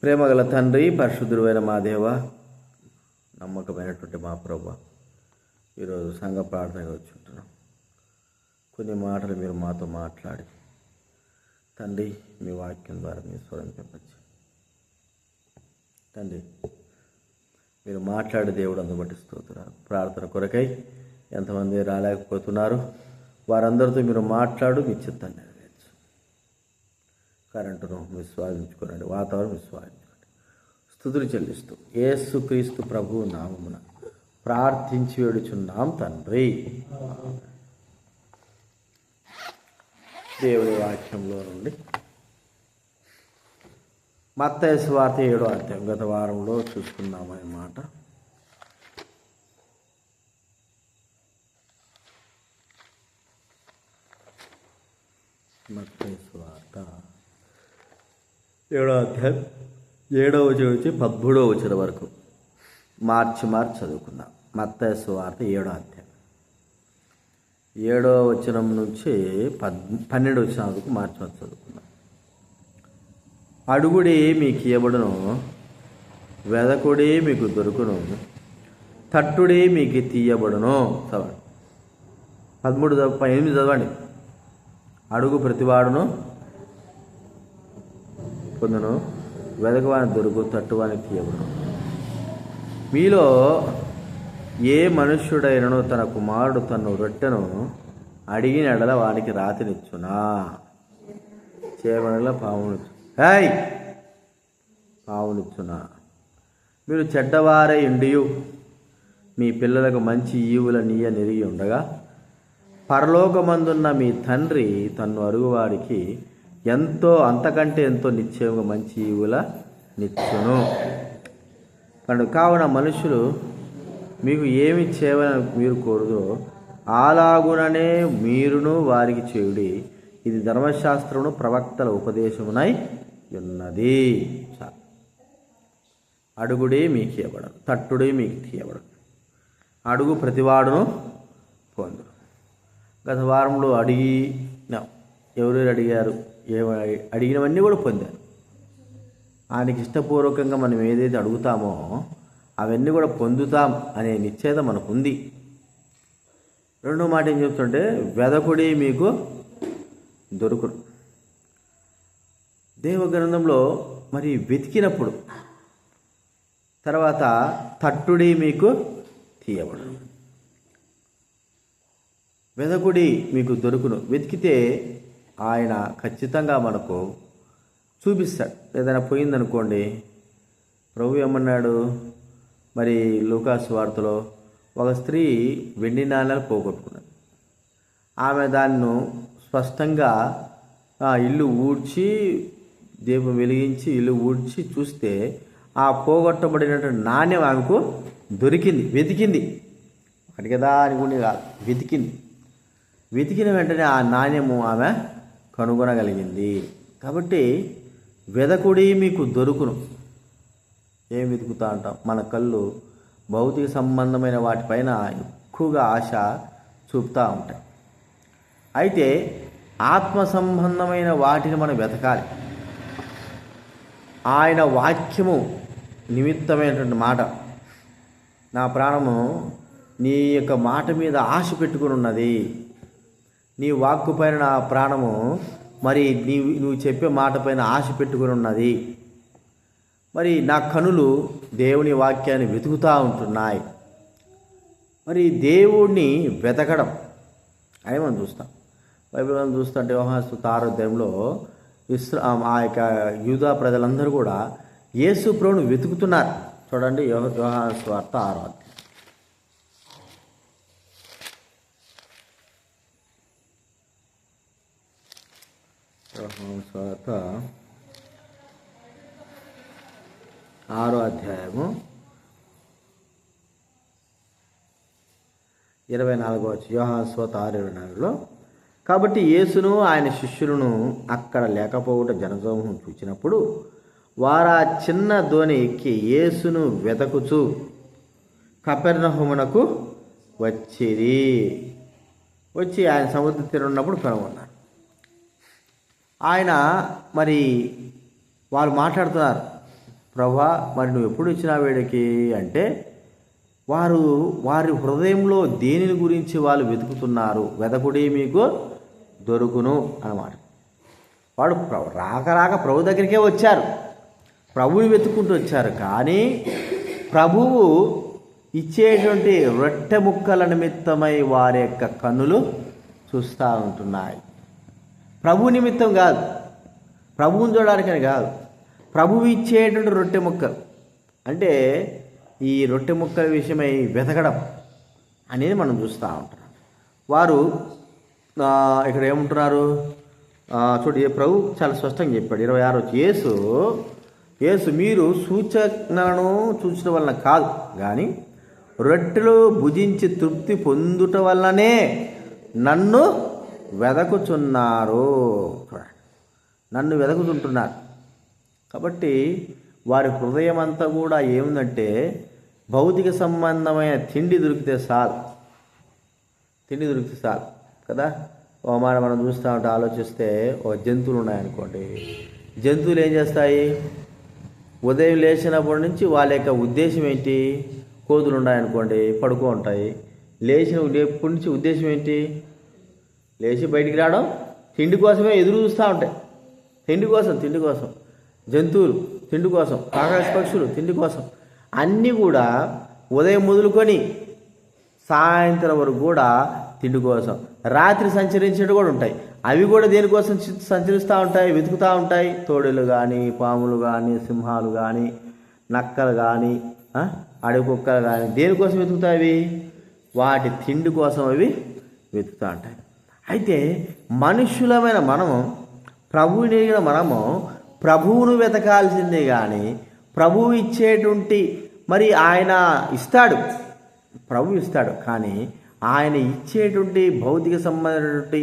ప్రేమగల తండ్రి, పరిశుద్ధుడైన మా దేవ, నమ్మకమైనటువంటి మా ప్రభువా, ఈరోజు సంఘ ప్రార్థనగా వచ్చుంటున్నాం. కొన్ని మాటలు మీరు మాతో మాట్లాడి తండ్రి, మీ వాక్యం ద్వారా మీ స్వరం పెంపచ్చు తండ్రి. మీరు మాట్లాడే దేవుడు అందుబట్టి స్తోత్రాలు. ప్రార్థన కొరకై ఎంతమంది రాలేకపోతున్నారు, వారందరితో మీరు మాట్లాడు, మీ చిత్తాన్ని నెరవేర్చు. కరెంటును విశ్వాసించుకోనండి, వాతావరణం విశ్వాసించుకోండి. స్తుతులు చెల్లిస్తూ యేసుక్రీస్తు ప్రభువు నామమున ప్రార్థించి వేడుచున్నాం తండ్రి. దేవుని వాక్యంలో నుండి మత్తయి సువార్త 7వ అధ్యాయం గత వారంలో చూసుకున్నామన్నమాట. మత్తయి సువార్త 7వ అధ్యాయం 7వ వచనం నుంచి 13వ వచనం వరకు మార్చి చదువుకుందాం. మత్తయి సువార్త 7వ అధ్యాయం 7వ వచనం నుంచి 12వ వచనం వరకు మార్చి చదువుకుందాం. అడుగుడి మీకు ఇవ్వబడును, వెదకుడి మీకు దొరుకును, తట్టుడి మీకు తీయబడును. చదవండి. 8 చదవండి. అడుగు ప్రతివాడును పొందును, వెదకవాని దొరుకు, తట్టువాని తీయబడును. మీలో ఏ మనుష్యుడైనను తన కుమారుడు తను రొట్టెను అడిగిన ఎడల వానికి రాతినిచ్చునా? చేయబడల పావునిచ్చునా? మీరు చెడ్డవారై ఉండియు మీ పిల్లలకు మంచి ఈవుల నీయ నెరిగి ఉండగా, పరలోకమందున్న మీ తండ్రి తన్ను అరుగువాడికి అంతకంటే ఎంతో నిశ్చయంగా మంచి ఈవుల నిచ్చును. కావున మనుషులు మీకు ఏమి చేయవలని మీరు కోరుదో అలాగుననే మీరును వారికి చేయుడి. ఇది ధర్మశాస్త్రమును ప్రవక్తల ఉపదేశమునై ఉన్నది. అడుగుడే మీకు ఇవ్వబడదు, తట్టుడే మీకు తీయబడదు. అడుగు ప్రతివాడును పొందు. గత వారంలో ఎవరు అడిగారు, అడిగినవన్నీ కూడా పొందారు. ఆయనకి ఇష్టపూర్వకంగా మనం ఏదైతే అడుగుతామో అవన్నీ కూడా పొందుతాం అనే నిశ్చయత మనకు ఉంది. రెండో మాట ఏం చెప్తుంటే, వెదకుడి మీకు దొరుకుడు. దేవగ్రంథంలో మరి వెతికినప్పుడు తర్వాత తట్టుడి మీకు తీయబడు. వెదకుడి మీకు దొరుకును. వెతికితే ఆయన ఖచ్చితంగా మనకు చూపిస్తాడు. ఏదైనా పోయిందనుకోండి, ప్రభు ఏమన్నాడు మరి లూకాసు వార్తలో, ఒక స్త్రీ వెండి నాణ్యాలు పోగొట్టుకున్నది. ఆమె దాన్ని స్పష్టంగా ఇల్లు ఊడ్చి, దీపం వెలిగించి ఇల్లు ఊడ్చి చూస్తే ఆ పోగొట్టబడినటువంటి నాణ్యం ఆమెకు దొరికింది. వెతికింది, ఒకటి కదా అనుకునే కాదు, వెతికిన వెంటనే ఆ నాణ్యము ఆమె కనుగొనగలిగింది. కాబట్టి వెదకుడి మీకు దొరుకును. ఏం వెతుకుతా అంటాం? మన కళ్ళు భౌతిక సంబంధమైన వాటిపైన ఎక్కువగా ఆశ చూపుతూ ఉంటాయి. అయితే ఆత్మ సంబంధమైన వాటిని మనం వెతకాలి. ఆయన వాక్యము నిమిత్తమైనటువంటి మాట, నా ప్రాణము నీ యొక్క మాట మీద ఆశ పెట్టుకుని ఉన్నది. నీ వాక్కు పైన నా ప్రాణము మరి నువ్వు చెప్పే మాట పైన ఆశ పెట్టుకుని ఉన్నది. మరి నా కనులు దేవుని వాక్యాన్ని వెతుకుతూ ఉంటున్నాయి. మరి దేవుణ్ణి వెతకడం అని మనం చూస్తాం. బైబిల్ మనం చూస్తుంటే యోహాను సువార్త 6వ అధ్యాయంలో ఆ యొక్క యూదా ప్రజలందరూ కూడా యేసు ప్రభువును వెతుకుతున్నారు. చూడండి, యోహాను సువార్త 6వ అధ్యాయం. యోహాను సువార్త 6వ అధ్యాయము 24వ వచనం. యోహాను సువార్త 6:24లో, కాబట్టి యేసును ఆయన శిష్యులను అక్కడ లేకపోవుట జనసమూహం చూచినప్పుడు వారు ఆ చిన్న దోణి ఎక్కి యేసును వెతకుచు కపెర్నహూమునకు వచ్చి ఆయన సముద్ర తీరం ఉన్నప్పుడు కనుగొన్నారు. ఆయన మరి వాళ్ళు మాట్లాడుతున్నారు, ప్రభా మరి నువ్వు ఎప్పుడు ఇచ్చినా వీడికి అంటే వారి హృదయంలో దేనిని గురించి వాళ్ళు వెతుకుతున్నారు, వెదకుడి మీకు దొరుకును అన్నమాట. వాడు రాక ప్రభు దగ్గరికే వచ్చారు, ప్రభువుని వెతుక్కుంటూ వచ్చారు. కానీ ప్రభువు ఇచ్చేటువంటి రొట్టె ముక్కల నిమిత్తమై వారి యొక్క కన్నులు చూస్తూ ఉంటున్నాయి. ప్రభు నిమిత్తం కాదు, ప్రభువుని చూడడానికని కాదు, ప్రభువు ఇచ్చేటువంటి రొట్టె ముక్కలు అంటే ఈ రొట్టె ముక్కల విషయమై వెతకడం అనేది మనం చూస్తూ ఉంటాం. వారు ఇక్కడ ఏమంటున్నారు చూడు, ప్రభు చాలా స్పష్టంగా చెప్పాడు 26 యేసు మీరు సూచనలను చూచడం వలన కాదు కానీ రొట్టెలు భుజించి తృప్తి పొందుట వల్లనే నన్ను వెదకుచున్నారు. నన్ను వెదకుతుంటున్నారు. కాబట్టి వారి హృదయం అంతా కూడా ఏముందంటే భౌతిక సంబంధమైన తిండి దొరికితే చాలు కదా. మనం చూస్తూ ఉంటే ఆలోచిస్తే జంతువులు ఉన్నాయనుకోండి, జంతువులు ఏం చేస్తాయి? ఉదయం లేచినప్పటి నుంచి వాళ్ళ యొక్క ఉద్దేశం ఏంటి? కోతులు ఉన్నాయనుకోండి పడుకో ఉంటాయి. లేచినప్పటి నుంచి ఉద్దేశం ఏంటి? లేచి బయటికి రావడం, తిండి కోసమే ఎదురు చూస్తూ ఉంటాయి. తిండి కోసం జంతువులు తిండి కోసం, ఆకాశ పక్షులు తిండి కోసం, అన్నీ కూడా ఉదయం మొదలుకొని సాయంత్రం వరకు కూడా తిండి కోసం. రాత్రి సంచరించేవి కూడా ఉంటాయి, అవి కూడా దేనికోసం సంచరిస్తూ ఉంటాయి, వెతుకుతూ ఉంటాయి. తోడేలు కానీ, పాములు కానీ, సింహాలు కానీ, నక్కలు కానీ, అడవి కుక్కలు కానీ దేనికోసం వెతుకుతాయి? వాటి తిండి కోసం అవి వెతుకుతూ ఉంటాయి. అయితే మనుష్యులమైన మనము, ప్రభువుని ఎరిగిన మనము ప్రభువును వెతకాల్సిందే కానీ ప్రభువు ఇచ్చేటువంటి మరి ఆయన ఇస్తాడు, ప్రభు ఇస్తాడు. కానీ ఆయన ఇచ్చేటువంటి భౌతిక సంబంధమైనటువంటి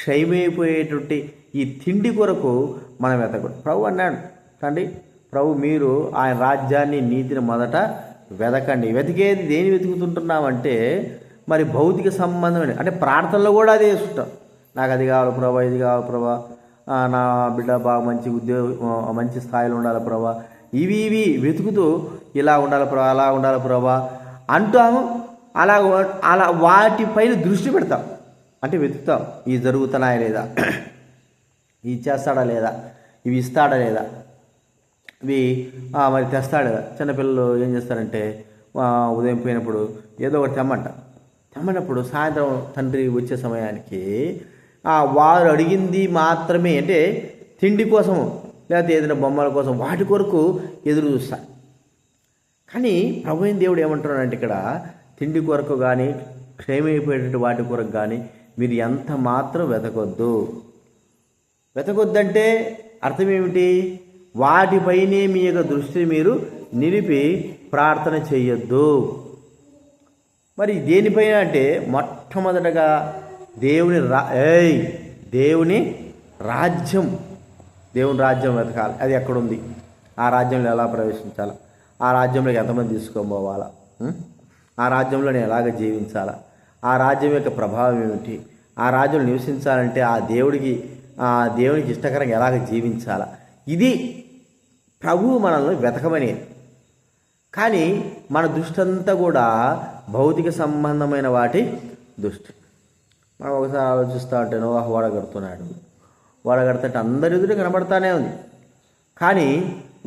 క్షయమైపోయేటువంటి ఈ తిండి కొరకు మనం వెతకూడదు. ప్రభు అన్నాడు తండ్రి, ప్రభు మీరు ఆయన రాజ్యాన్ని నీతిని మొదట వెతకండి. వెతికేది దేని వెతుకుతుంటున్నామంటే మరి భౌతిక సంబంధమైన, అంటే ప్రార్థనలో కూడా అదే చేస్తుంటాం. నాకు అది కావాలి ప్రభా, ఇది కావాలి ప్రభా, నా బిడ్డ బాగా మంచి మంచి స్థాయిలో ఉండాలి ప్రభా, ఇవి వెతుకుతూ ఇలా ఉండాలి ప్రభా, అలా ఉండాలి ప్రభా అంటాము. అలా వాటిపైన దృష్టి పెడతాం, అంటే వెతుకుతాం. ఇవి జరుగుతున్నాయా లేదా, ఇవి చేస్తాడా లేదా, ఇవి ఇస్తాడా లేదా, ఇవి మరి తెస్తాడు. చిన్నపిల్లలు ఏం చేస్తారంటే ఉదయం పోయినప్పుడు ఏదో ఒకటి తెమ్మన్నప్పుడు సాయంత్రం తండ్రి వచ్చే సమయానికి వారు అడిగింది మాత్రమే, అంటే తిండి కోసం లేకపోతే ఏదైనా బొమ్మల కోసం వాటి కొరకు ఎదురు చూస్తారు. కానీ ప్రభు దేవుడు ఏమంటున్నాడంటే ఇక్కడ తిండి కొరకు కానీ క్షయమైపోయేటువంటి వాటి కొరకు కానీ మీరు ఎంత మాత్రం వెతకొద్దంటే అర్థం ఏమిటి? వాటిపైనే మీ యొక్క దృష్టిని మీరు నిలిపి ప్రార్థన చేయొద్దు. మరి దేనిపైన అంటే మొట్టమొదటగా దేవుని రాజ్యం వెతకాలి. అది ఎక్కడుంది, ఆ రాజ్యంలో ఎలా ప్రవేశించాలా, ఆ రాజ్యంలోకి ఎంతమంది తీసుకొని పోవాలా, ఆ రాజ్యంలో నేను ఎలాగ జీవించాలా, ఆ రాజ్యం యొక్క ప్రభావం ఏమిటి, ఆ రాజ్యంలో నివసించాలంటే ఆ దేవునికి ఇష్టకరంగా ఎలాగ జీవించాలా, ఇది ప్రభువు మనల్ని వెతకమనేది. కానీ మన దృష్టి అంతా కూడా భౌతిక సంబంధమైన వాటి దృష్టి. మనం ఒకసారి ఆలోచిస్తూ ఉంటే నోవాహు ఓడ కడుతుంటే అందరి ఎదురు కనబడతానే ఉంది. కానీ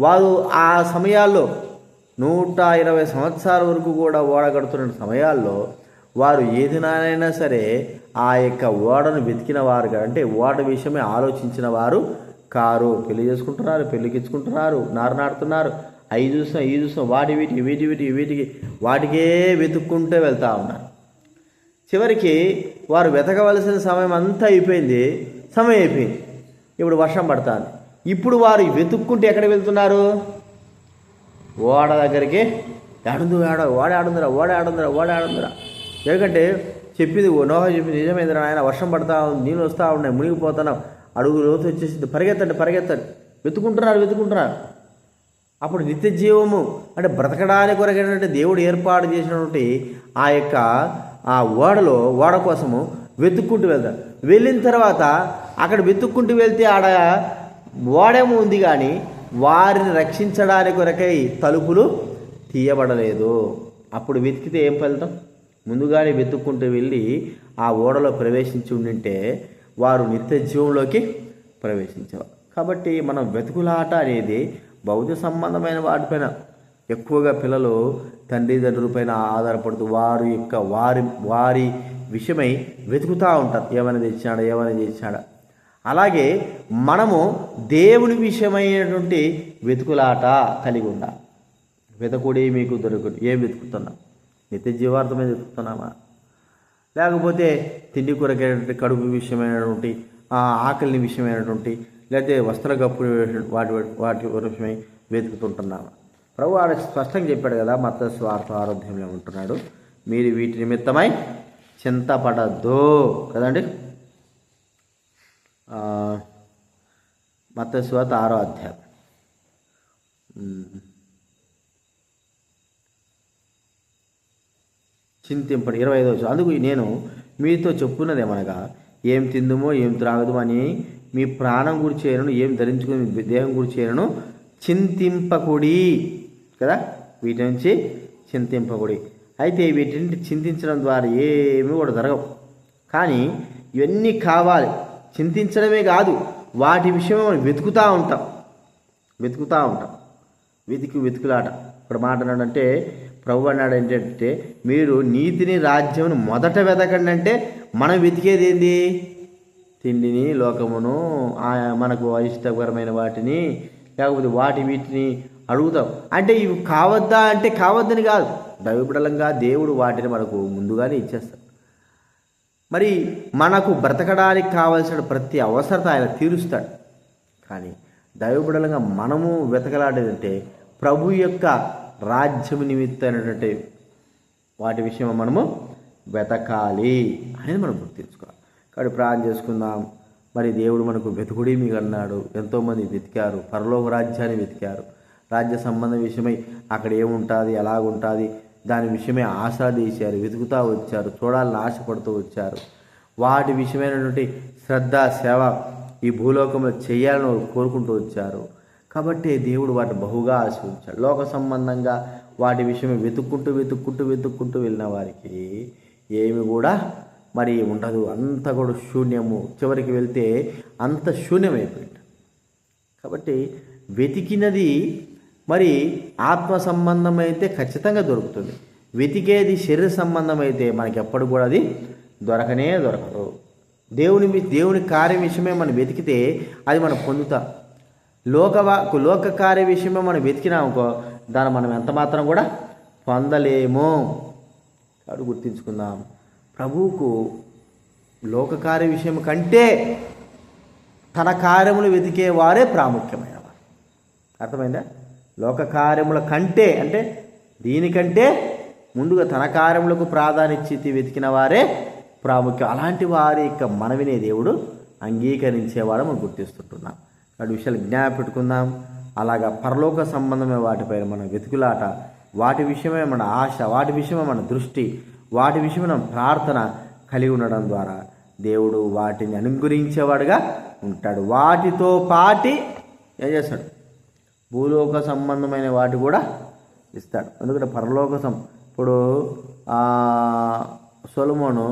వారు ఆ సమయాల్లో 120 సంవత్సరాల వరకు కూడా ఓడ కడుతున్న సమయాల్లో వారు ఏదినైనా సరే ఆ యొక్క ఓడను వెతికిన వారు, అంటే ఓడ విషయమే ఆలోచించిన వారు కారు. పెళ్లి చేసుకుంటున్నారు, పెళ్ళికిచ్చుకుంటున్నారు, నారునాడుతున్నారు, అవి చూసాం వాటికే వెతుక్కుంటూ వెళ్తూ ఉన్నారు. చివరికి వారు వెతకవలసిన సమయం అంతా అయిపోయింది. ఇప్పుడు వర్షం పడుతుంది. ఇప్పుడు వారు వెతుక్కుంటే ఎక్కడికి వెళ్తున్నారు? ఓడ దగ్గరికి. ఓడ ఆడుందిరా. ఎందుకంటే నోహ చెప్పింది నిజమేంద్ర ఆయన, వర్షం పడతా ఉంది, నీళ్ళు వస్తూ ఉన్నాయి, మునిగిపోతున్నాం, అడుగు లోతు వచ్చేసింది, పరిగెత్తండి. వెతుకుంటున్నారు. అప్పుడు నిత్య జీవము అంటే బ్రతకడానికి కొరకైనటువంటి దేవుడు ఏర్పాటు చేసినటువంటి ఆ యొక్క ఆ ఓడ కోసము వెతుక్కుంటూ వెళ్తారు. వెళ్ళిన తర్వాత అక్కడ వెతుక్కుంటూ వెళ్తే ఆడ ఓడేమో ఉంది, కానీ వారిని రక్షించడానికి కొరకై తలుపులు తీయబడలేదు. అప్పుడు వెతికితే ఏం ఫలితం? ముందుగానే వెతుక్కుంటూ వెళ్ళి ఆ ఓడలో ప్రవేశించి ఉండింటే వారు నిత్య జీవంలోకి ప్రవేశించేవారు. కాబట్టి మనం వెతుకులాట అనేది భౌతిక సంబంధమైన వాటిపైన ఎక్కువగా పిల్లలు తల్లిదండ్రులపైన ఆధారపడుతూ వారి విషయమై వెతుకుతూ ఉంటారు. ఏమైనా తెచ్చాడా. అలాగే మనము దేవుని విషయమైనటువంటి వెతుకులాట కలిగి ఉండాలి. వెతకుడి మీకు దొరకడు. ఏం వెతుకుతున్నాం? నిత్య జీవార్థమే వెతుకుతున్నామా? లేకపోతే తిండి కొరకైనటువంటి కడుపు విషయమైనటువంటి ఆకలిని విషయమైనటువంటి లేకపోతే వస్త్ర గప్పు వాటి విషయమై వెతుకుతుంటున్నామా? ప్రభు ఆడ స్పష్టంగా చెప్పాడు కదా, మత్తయి సువార్త 6వ అధ్యాయంలో ఉంటున్నాడు, మీరు వీటి నిమిత్తమై చింతపడద్దు కదండి. మత్తయి సువార్త 6వ అధ్యాయం చింతింపడు 25వ. అందుకు నేను మీతో చెప్పున్నదేమనగా, ఏం తిందుమో ఏం త్రాగదు అని మీ ప్రాణం గురించి చేయను, ఏం ధరించుకుని మీ దేహం గురించి చేయను చింతింపకుడి కదా. వీటి నుంచి చింతింపకుడి. అయితే వీటిని చింతించడం ద్వారా ఏమీ కూడా జరగవు. కానీ ఇవన్నీ కావాలి. చింతించడమే కాదు, వాటి విషయం మనం వెతుకుతూ ఉంటాం. వెతుకులాట. ఇప్పుడు మాట అన్నాడంటే, ప్రభు అన్నాడు ఏంటంటే, మీరు నీతిని రాజ్యమును మొదట వెతకండి. అంటే మనం వెతికేది ఏంది? తిండిని, లోకమును, మనకు అయిష్టకరమైన వాటిని, లేకపోతే వీటిని అడుగుతాం. అంటే ఇవి కావద్దా అంటే కావద్దని కాదు, దైవబిడలంగా దేవుడు వాటిని మనకు ముందుగానే ఇచ్చేస్తాడు. మరి మనకు బ్రతకడానికి కావలసిన ప్రతి అవసరత ఆయన తీరుస్తాడు. కానీ దైవబిడలంగా మనము వెతకలాడేదంటే ప్రభు యొక్క రాజ్యము నిమిత్తమైనటువంటి వాటి విషయం మనము వెతకాలి అనేది మనం గుర్తించుకోవాలి. కాబట్టి ప్రార్థన చేసుకుందాం. మరి దేవుడు మనకు వెతుకుడి మీకు అన్నాడు. ఎంతోమంది వెతికారు, పరలోక రాజ్యాన్ని వెతికారు. రాజ్య సంబంధ విషయమై అక్కడ ఏముంటుంది, ఎలాగుంటుంది దాని విషయమై ఆశాదీశారు, వెతుకుతూ వచ్చారు, చూడాలని ఆశపడుతూ వచ్చారు. వాటి విషయమైనటువంటి శ్రద్ధ, సేవ ఈ భూలోకంలో చేయాలని కోరుకుంటూ వచ్చారు. కాబట్టి దేవుడు వాటిని బహుగా ఆశీర్వదించాడు. లోక సంబంధంగా వాటి విషయమే వెతుక్కుంటూ వెళ్ళిన వారికి ఏమి కూడా మరి ఉండదు. అంత కూడా శూన్యము. చివరికి వెళ్తే అంత శూన్యమైపోయింది. కాబట్టి వెతికినది మరి ఆత్మ సంబంధమైతే ఖచ్చితంగా దొరుకుతుంది. వెతికేది శరీర సంబంధమైతే మనకి ఎప్పుడు కూడా అది దొరకదు. దేవుని కార్య విషయమే మనం వెతికితే అది మనం పొందుతాం. లోక కార్య విషయమే మనం వెతికినామనుకో, దాన్ని మనం ఎంత మాత్రం కూడా పొందలేము. కాబట్టి గుర్తించుకుందాం, ప్రభువుకు లోక కార్య విషయం కంటే తన కార్యములు వెతికే వారే ప్రాముఖ్యమైన వారు. అర్థమైందా? లోక కార్యముల కంటే అంటే దీనికంటే ముందుగా తన కార్యములకు ప్రాధాన్యత వెతికిన వారే ప్రాముఖ్యం. అలాంటి వారి యొక్క మనవినే దేవుడు అంగీకరించేవాడు మనం గుర్తిస్తుంటున్నాం. వాటి విషయాలు జ్ఞాపపెట్టుకుందాం. అలాగా పరలోక సంబంధమైన వాటిపైన మన వెతుకులాట, వాటి విషయమే మన ఆశ, వాటి విషయమే మన దృష్టి, వాటి విషయమే మన ప్రార్థన కలిగి ఉండడం ద్వారా దేవుడు వాటిని అనుగ్రహించేవాడుగా ఉంటాడు. వాటితో పాటి ఏం చేస్తాడు? భూలోక సంబంధమైన వాటి కూడా ఇస్తాడు. ఎందుకంటే ఇప్పుడు సొలొమోను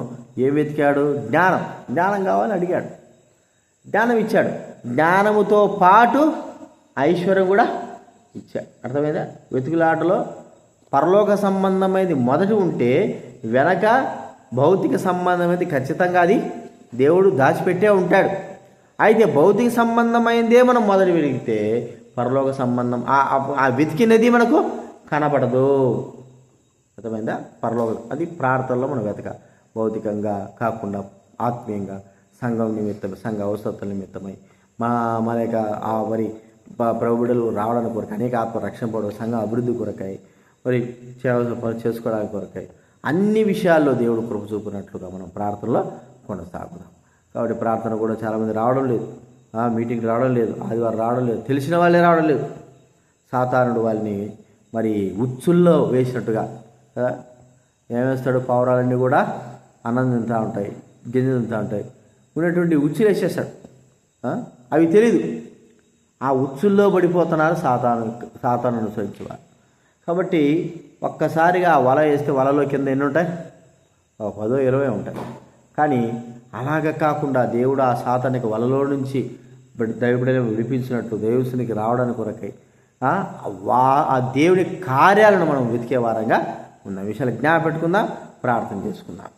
ఏం వెతికాడు? జ్ఞానం కావాలని అడిగాడు, జ్ఞానం ఇచ్చాడు. జ్ఞానముతో పాటు ఐశ్వర్యం కూడా ఇచ్చాడు. అర్థమైందా? వెతుకులాటలో పరలోక సంబంధమైనది మొదటి ఉంటే వెనక భౌతిక సంబంధమైనది ఖచ్చితంగా అది దేవుడు దాచిపెట్టే ఉంటాడు. అయితే భౌతిక సంబంధమైనదే మనం మొదటి వెతికితే పరలోక సంబంధం ఆ వెతికినది మనకు కనపడదు. అర్థమైందా? పరలోకం అది ప్రార్థనలో మనం వెతక, భౌతికంగా కాకుండా ఆత్మీయంగా సంఘం నిమిత్తమై, సంఘ అవసరతల నిమిత్తమై మన యొక్క మరి ప్రభుబిడలు రావడానికి కొరకై, అనేక ఆత్మ రక్షణ పడవ సంఘం అభివృద్ధి కొరకై, మరి చేసుకోవడానికి కొరకై అన్ని విషయాల్లో దేవుడు కృప చూపినట్లుగా మనం ప్రార్థనలో కొనసాగుదాం. కాబట్టి ప్రార్థన కూడా చాలామంది రావడం లేదు, మీటింగ్కి రావడం లేదు, ఆదివారం రావడం లేదు, తెలిసిన వాళ్ళే రావడం లేదు. సాతానుడు వాళ్ళని మరి ఉచ్చుల్లో వేసినట్టుగా కదా ఏమేస్తాడు? పావురాలన్నీ కూడా అన్నం తింటూ ఉంటాయి, గింజ తింటూ ఉంటాయి, ఉన్నటువంటి ఉచ్చులు వేసేస్తాడు. అవి తెలీదు. ఆ ఉచ్చుల్లో పడిపోతున్నారు సాతాను అనుసరించేవారు. కాబట్టి ఒక్కసారిగా ఆ వల వేస్తే వలలో కింద ఎన్ని ఉంటాయి? 10 20 ఉంటాయి. కానీ అలాగ కాకుండా దేవుడు ఆ సాతానికి వలలో నుంచి దైవబిడ్డలను విడిపించినట్టు దేవునికి రావడానికి కొరకై ఆ దేవుని కార్యాలను మనం వెతికే వారంగా ఉన్న విషయాలు జ్ఞాపకం పెట్టుకుందాం, ప్రార్థన చేసుకుందాం.